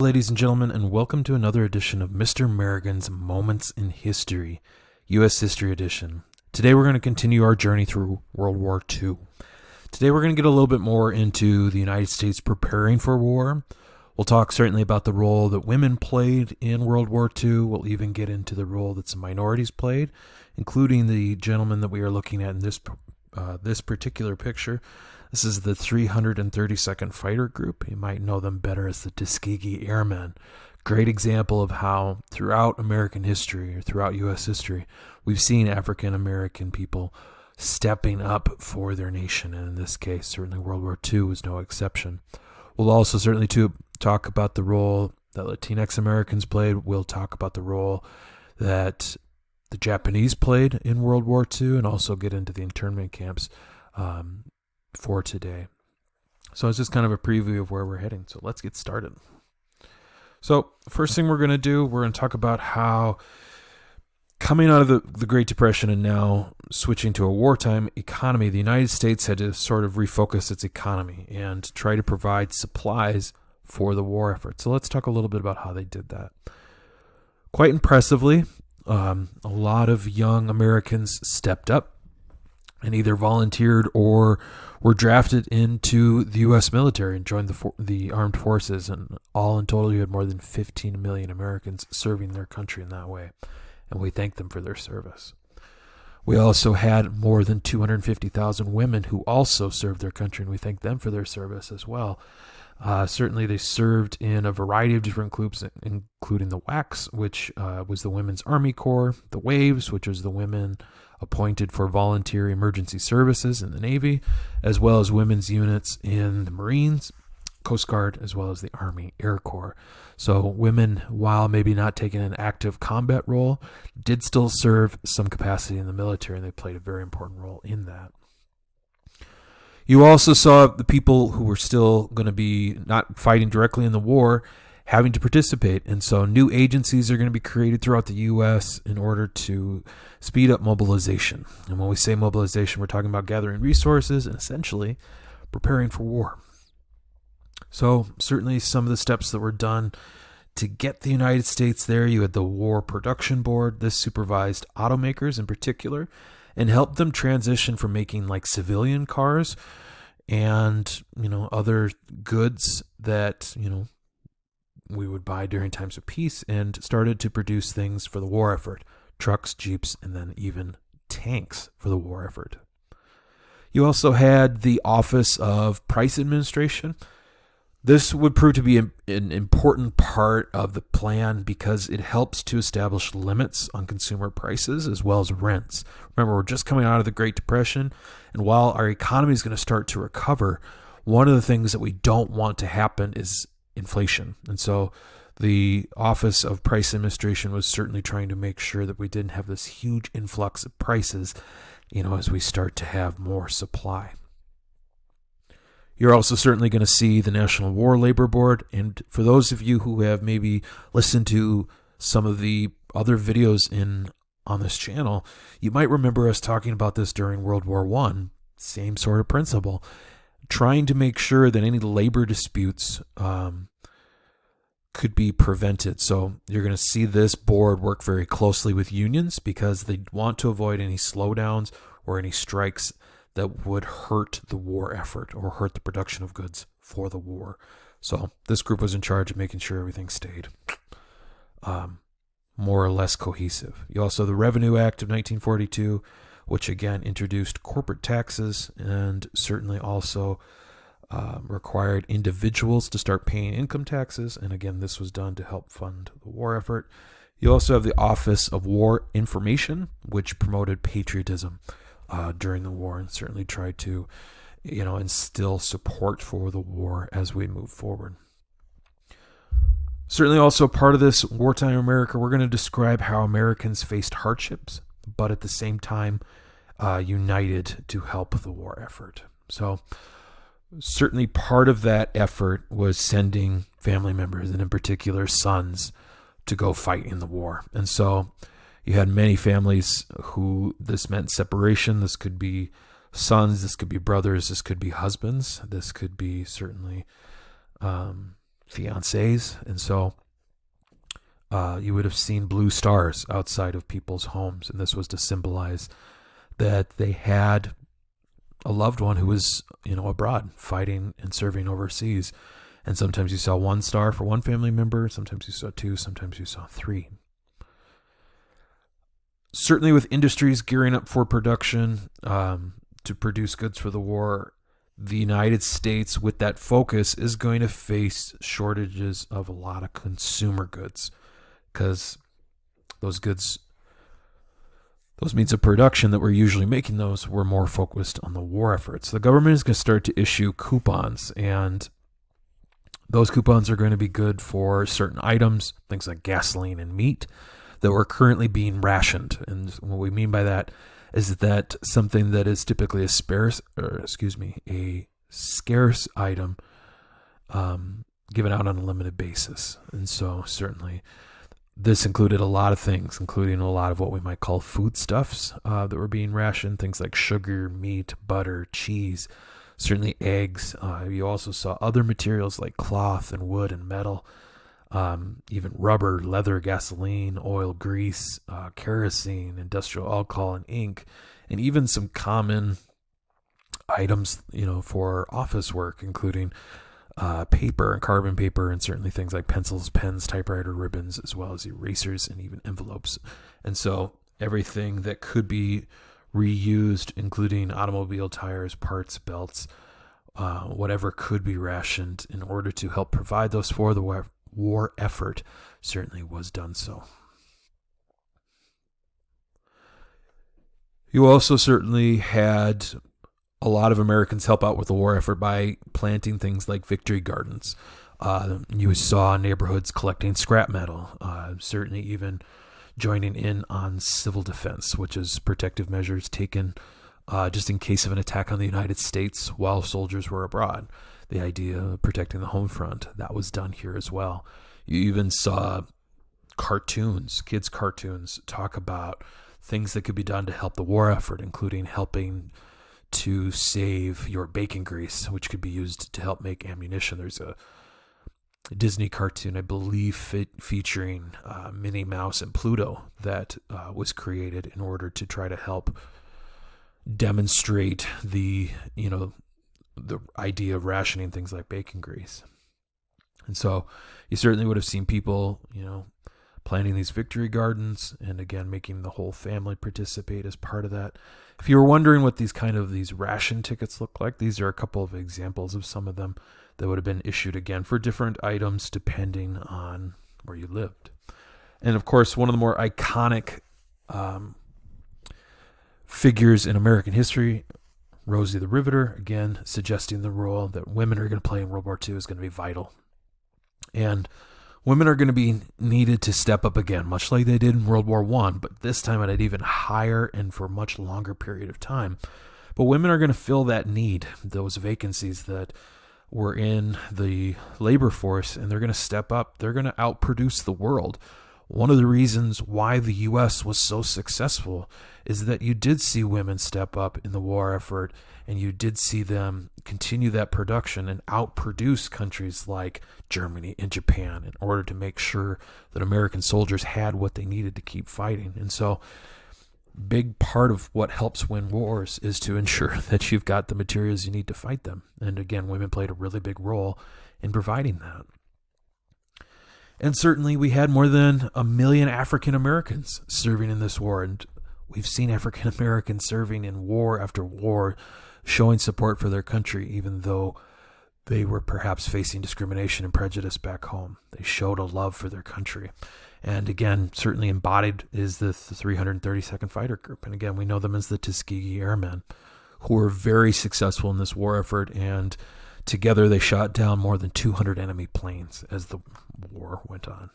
Ladies and gentlemen, and welcome to another edition of Mr. Merrigan's Moments in History, U.S. History Edition. Today we're going to continue our journey through World War II. Today we're going to get a little bit more into the United States preparing for war. We'll talk certainly about the role that women played in World War II. We'll even get into the role that some minorities played, including the gentleman that we are looking at in this particular picture. This is the 332nd Fighter Group. You might know them better as the Tuskegee Airmen. Great example of how throughout American history, or throughout U.S. history, we've seen African American people stepping up for their nation. And in this case, certainly World War II was no exception. We'll also certainly talk about the role that Latinx Americans played. We'll talk about the role that the Japanese played in World War II, and also get into the internment camps for today. So it's just kind of a preview of where we're heading. So let's get started. So first thing we're going to do, we're going to talk about how coming out of the Great Depression and now switching to a wartime economy, the United States had to sort of refocus its economy and try to provide supplies for the war effort. So let's talk a little bit about how they did that. Quite impressively, a lot of young Americans stepped up and either volunteered or were drafted into the U.S. military and joined the armed forces. And all in total, you had more than 15 million Americans serving their country in that way. And we thank them for their service. We also had more than 250,000 women who also served their country, and we thank them for their service as well. Certainly, they served in a variety of different groups, including the WACs, which was the Women's Army Corps, the WAVES, which was the women appointed for volunteer emergency services in the Navy, as well as women's units in the Marines, Coast Guard, as well as the Army Air Corps. So women, while maybe not taking an active combat role, did still serve some capacity in the military, and they played a very important role in that. You also saw the people who were still going to be not fighting directly in the war having to participate. And so new agencies are going to be created throughout the U.S. in order to speed up mobilization. And when we say mobilization, we're talking about gathering resources and essentially preparing for war. So certainly some of the steps that were done to get the United States there, you had the War Production Board. This supervised automakers in particular and helped them transition from making like civilian cars and, other goods that, we would buy during times of peace, and started to produce things for the war effort, trucks, jeeps, and then even tanks for the war effort. You also had the Office of Price Administration. This would prove to be an important part of the plan because it helps to establish limits on consumer prices as well as rents. Remember, we're just coming out of the Great Depression, and while our economy is going to start to recover, one of the things that we don't want to happen is inflation. And so the Office of Price Administration was certainly trying to make sure that we didn't have this huge influx of prices, as we start to have more supply. You're also certainly going to see the National War Labor Board. And for those of you who have maybe listened to some of the other videos on this channel, you might remember us talking about this during World War I. Same sort of principle. Trying to make sure that any labor disputes could be prevented. So you're going to see this board work very closely with unions because they want to avoid any slowdowns or any strikes that would hurt the war effort or hurt the production of goods for the war. So this group was in charge of making sure everything stayed more or less cohesive. You also have the Revenue Act of 1942, which again introduced corporate taxes and certainly also required individuals to start paying income taxes. And again, this was done to help fund the war effort. You also have the Office of War Information, which promoted patriotism during the war and certainly tried to, instill support for the war as we move forward. Certainly also part of this wartime America, we're going to describe how Americans faced hardships, but at the same time united to help the war effort. So certainly part of that effort was sending family members, and in particular sons, to go fight in the war. And so you had many families who this meant separation. This could be sons, this could be brothers, this could be husbands, this could be certainly fiancés. And so you would have seen blue stars outside of people's homes. And this was to symbolize that they had a loved one who was, abroad fighting and serving overseas. And sometimes you saw one star for one family member. Sometimes you saw two. Sometimes you saw three. Certainly with industries gearing up for production to produce goods for the war, the United States, with that focus, is going to face shortages of a lot of consumer goods, because those goods, those means of production that were usually making those, were more focused on the war efforts. The government is going to start to issue coupons, and those coupons are going to be good for certain items, things like gasoline and meat, that were currently being rationed. And what we mean by that is that something that is typically a scarce item given out on a limited basis. And so certainly this included a lot of things, including a lot of what we might call foodstuffs that were being rationed, things like sugar, meat, butter, cheese, certainly eggs. You also saw other materials like cloth and wood and metal, even rubber, leather, gasoline, oil, grease, kerosene, industrial alcohol, and ink, and even some common items, for office work, including paper and carbon paper, and certainly things like pencils, pens, typewriter ribbons, as well as erasers and even envelopes. And so everything that could be reused, including automobile tires, parts, belts, whatever could be rationed in order to help provide those for the war effort, certainly was done so. You also certainly had a lot of Americans help out with the war effort by planting things like victory gardens. You saw neighborhoods collecting scrap metal, certainly even joining in on civil defense, which is protective measures taken just in case of an attack on the United States while soldiers were abroad. The idea of protecting the home front, that was done here as well. You even saw cartoons, kids' cartoons, talk about things that could be done to help the war effort, including helping to save your bacon grease, which could be used to help make ammunition. There's a Disney cartoon, I believe, featuring Minnie Mouse and Pluto that was created in order to try to help demonstrate the idea of rationing things like bacon grease. And so you certainly would have seen people, planting these victory gardens, and again, making the whole family participate as part of that. If you were wondering what these ration tickets look like, these are a couple of examples of some of them that would have been issued, again, for different items depending on where you lived. And of course, one of the more iconic figures in American history, Rosie the Riveter, again, suggesting the role that women are going to play in World War II is going to be vital. And women are going to be needed to step up again, much like they did in World War I, but this time at an even higher and for a much longer period of time. But women are going to fill that need, those vacancies that were in the labor force, and they're going to step up. They're going to outproduce the world. One of the reasons why the U.S. was so successful is that you did see women step up in the war effort, and you did see them continue that production and outproduce countries like Germany and Japan in order to make sure that American soldiers had what they needed to keep fighting. And so big part of what helps win wars is to ensure that you've got the materials you need to fight them. And again, women played a really big role in providing that. And certainly we had more than 1 million African Americans serving in this war. And we've seen African Americans serving in war after war, showing support for their country, even though they were perhaps facing discrimination and prejudice back home. They showed a love for their country. And again, certainly embodied is the 332nd Fighter Group. And again, we know them as the Tuskegee Airmen, who were very successful in this war effort. And together they shot down more than 200 enemy planes as the war went on.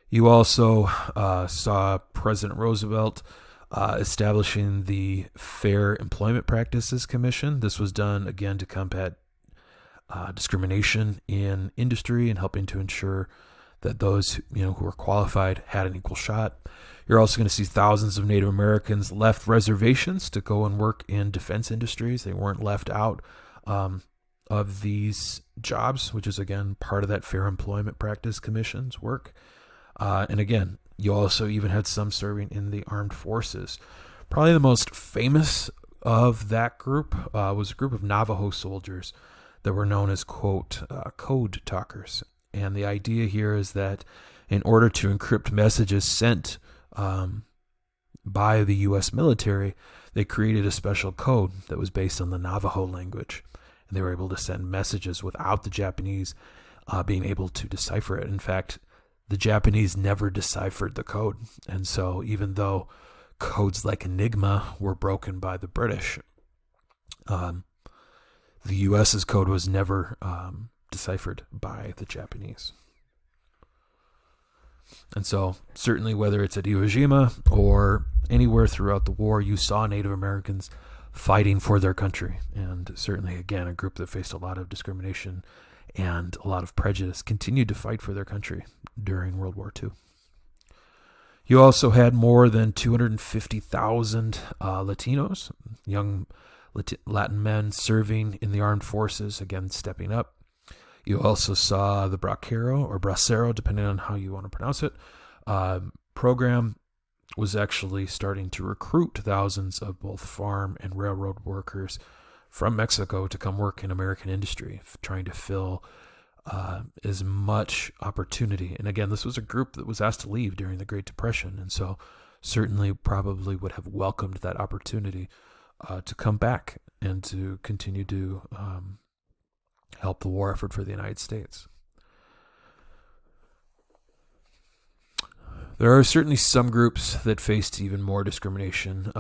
You also saw President Roosevelt establishing the Fair Employment Practices Commission. This was done, again, to combat discrimination in industry and helping to ensure that those who were qualified had an equal shot. You're also going to see thousands of Native Americans left reservations to go and work in defense industries. They weren't left out of these jobs, which is, again, part of that Fair Employment Practice Commission's work. And again, you also even had some serving in the armed forces. Probably the most famous of that group was a group of Navajo soldiers that were known as, quote, code talkers. And the idea here is that in order to encrypt messages sent by the U.S. military, they created a special code that was based on the Navajo language. And they were able to send messages without the Japanese being able to decipher it. In fact, the Japanese never deciphered the code. And so even though codes like Enigma were broken by the British, the U.S.'s code was never deciphered by the Japanese. And so certainly whether it's at Iwo Jima or anywhere throughout the war, you saw Native Americans fighting for their country. And certainly, again, a group that faced a lot of discrimination and a lot of prejudice continued to fight for their country during World War II. You also had more than 250,000 Latinos, young Latin men serving in the armed forces, again, stepping up. You also saw the Bracero, depending on how you want to pronounce it, program was actually starting to recruit thousands of both farm and railroad workers from Mexico to come work in American industry, trying to fill as much opportunity. And again, this was a group that was asked to leave during the Great Depression, and so certainly probably would have welcomed that opportunity to come back and to continue to help the war effort for the United States. There are certainly some groups that faced even more discrimination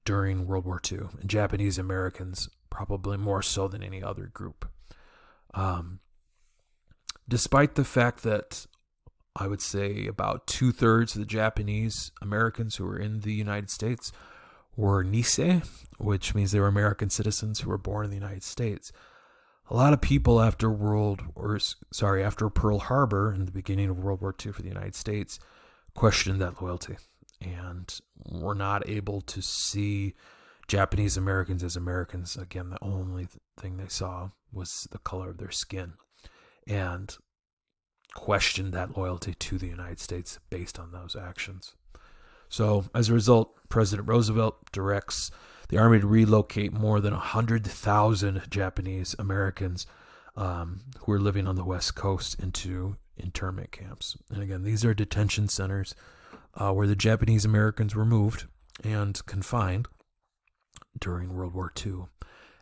during World War II, and Japanese Americans probably more so than any other group. Despite the fact that I would say about 2/3 of the Japanese Americans who were in the United States were Nisei, which means they were American citizens who were born in the United States. A lot of people after Pearl Harbor in the beginning of World War II for the United States questioned that loyalty and were not able to see Japanese Americans as Americans. Again, the only thing they saw was the color of their skin, and questioned that loyalty to the United States based on those actions. So as a result, President Roosevelt directs the Army to relocate more than 100,000 Japanese Americans who were living on the West Coast into internment camps. And again, these are detention centers where the Japanese Americans were moved and confined during World War II.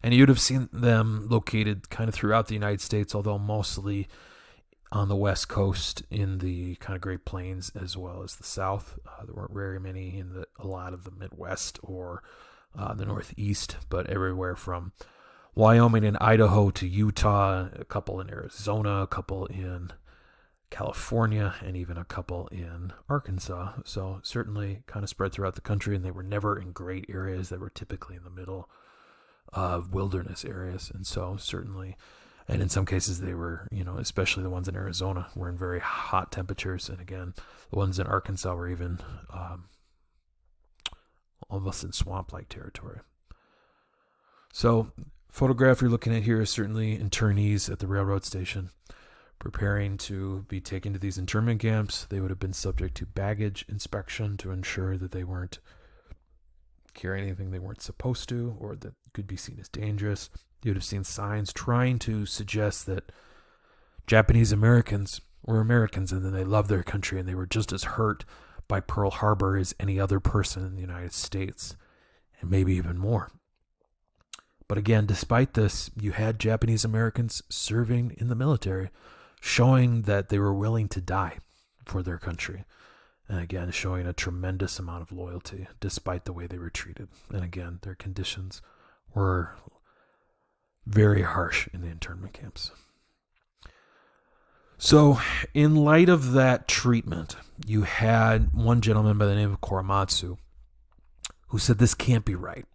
And you'd have seen them located kind of throughout the United States, although mostly on the West Coast in the kind of Great Plains as well as the South. There weren't very many in a lot of the Midwest or the Northeast, but everywhere from Wyoming and Idaho to Utah, a couple in Arizona, a couple in California, and even a couple in Arkansas. So certainly kind of spread throughout the country, and they were never in great areas. They were typically in the middle of wilderness areas. And so certainly, and in some cases they were, especially the ones in Arizona were in very hot temperatures. And again, the ones in Arkansas were even almost in swamp-like territory. So photograph you're looking at here is certainly internees at the railroad station preparing to be taken to these internment camps. They would have been subject to baggage inspection to ensure that they weren't carrying anything they weren't supposed to or that could be seen as dangerous. You would have seen signs trying to suggest that Japanese Americans were Americans and that they loved their country and they were just as hurt by Pearl Harbor as any other person in the United States, and maybe even more. But again, despite this, you had Japanese Americans serving in the military, showing that they were willing to die for their country. And again, showing a tremendous amount of loyalty despite the way they were treated. And again, their conditions were very harsh in the internment camps. So in light of that treatment, you had one gentleman by the name of Korematsu who said, this can't be right.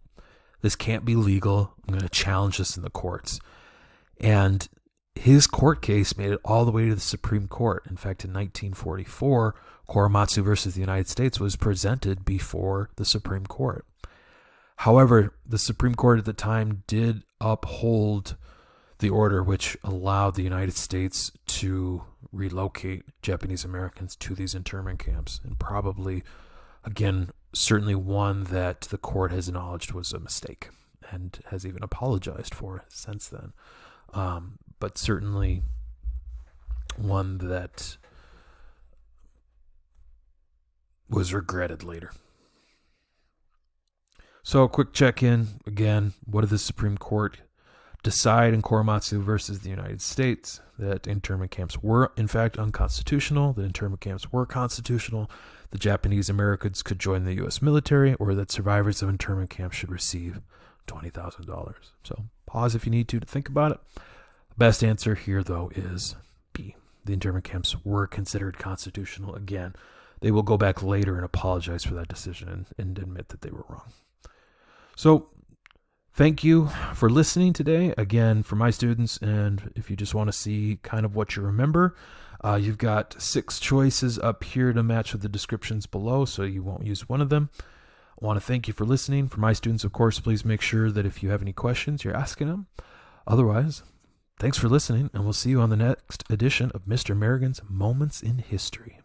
This can't be legal. I'm going to challenge this in the courts. And his court case made it all the way to the Supreme Court. In fact, in 1944, Korematsu versus the United States was presented before the Supreme Court. However, the Supreme Court at the time did uphold the order which allowed the United States to relocate Japanese Americans to these internment camps, and probably, again, certainly one that the court has acknowledged was a mistake and has even apologized for since then. But certainly one that was regretted later. So a quick check-in. Again, what did the Supreme Court decide in Korematsu versus the United States? That internment camps were, in fact, unconstitutional. The internment camps were constitutional. The Japanese Americans could join the U.S. military, or that survivors of internment camps should receive $20,000. So pause if you need to think about it. The best answer here, though, is B. The internment camps were considered constitutional. Again, they will go back later and apologize for that decision and admit that they were wrong. So thank you for listening today. Again, for my students, and if you just want to see kind of what you remember, you've got 6 choices up here to match with the descriptions below, so you won't use one of them. I want to thank you for listening. For my students, of course, please make sure that if you have any questions, you're asking them. Otherwise, thanks for listening, and we'll see you on the next edition of Mr. Merrigan's Moments in History.